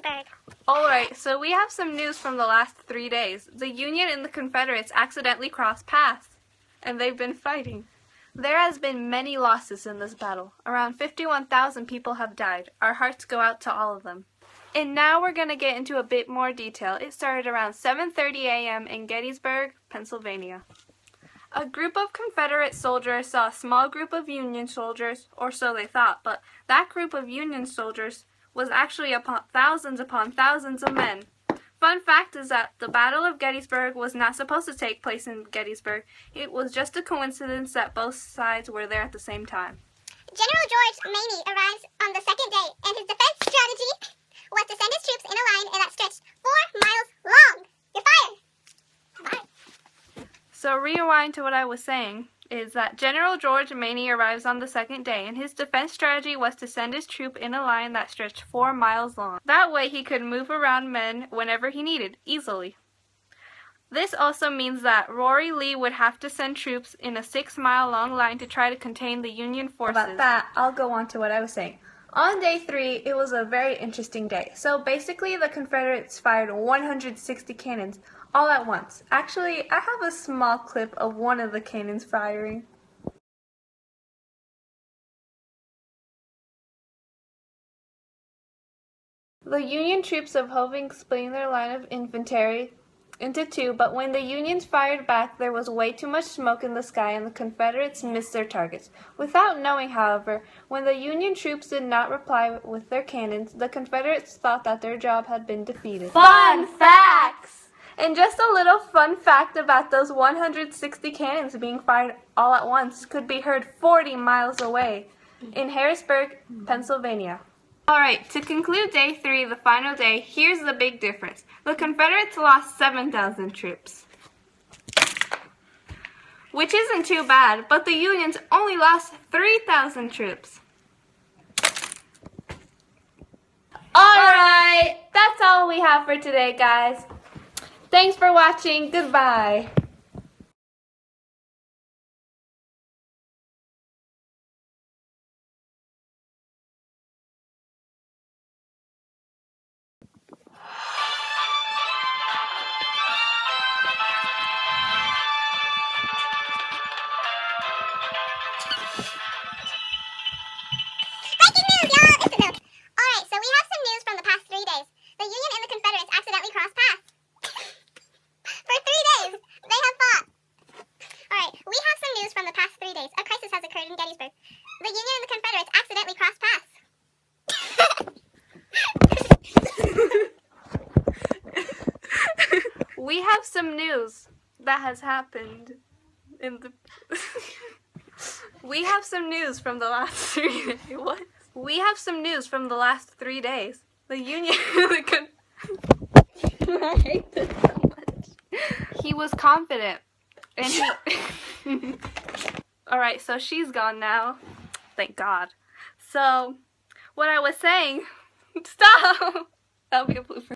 Gettysburg. Alright, so we have some news from the last 3 days. The Union and the Confederates accidentally crossed paths, and they've been fighting. There has been many losses in this battle. Around 51,000 people have died. Our hearts go out to all of them. And now we're going to get into a bit more detail. It started around 7:30 a.m. in Gettysburg, Pennsylvania. A group of Confederate soldiers saw a small group of Union soldiers, or so they thought, but that group of Union soldiers was actually upon thousands of men. Fun fact is that the Battle of Gettysburg was not supposed to take place in Gettysburg. It was just a coincidence that both sides were there at the same time. General George Maney arrives on the second day, and his defense strategy was to send his troops in a line that stretched 4 miles long. You're fired! Bye. So rewind to what I was saying, is that General George Maney arrives on the second day, and his defense strategy was to send his troop in a line that stretched 4 miles long. That way he could move around men whenever he needed, easily. This also means that Rory Lee would have to send troops in a 6-mile-long line to try to contain the Union forces. About that, I'll go on to what I was saying. On day 3, it was a very interesting day. So basically, the Confederates fired 160 cannons all at once. Actually, I have a small clip of one of the cannons firing. The Union troops of Hoving split their line of infantry into 2, but when the Unions fired back, there was way too much smoke in the sky and the Confederates missed their targets. Without knowing, however, when the Union troops did not reply with their cannons, the Confederates thought that their job had been defeated. Fun facts! And just a little fun fact about those 160 cannons being fired all at once could be heard 40 miles away in Harrisburg, Pennsylvania. Alright, to conclude day 3, the final day, here's the big difference. The Confederates lost 7,000 troops, which isn't too bad, but the Unions only lost 3,000 troops. Alright, that's all we have for today, guys. Thanks for watching. Goodbye. Breaking news, y'all! Instant note. Alright, so we have some news from the past 3 days. The Union and the Confederates accidentally crossed paths. For 3 days, they have fought. Alright, we have some news from the past 3 days. A crisis has occurred in Gettysburg. The Union and the Confederates accidentally crossed paths. We have some news that has happened in the... We have some news from the last 3 days. What? We have some news from the last 3 days. The Union... I hate this so much. He was confident. And he... Alright, so she's gone now. Thank God. So, what I was saying... Stop! That'll be a blooper.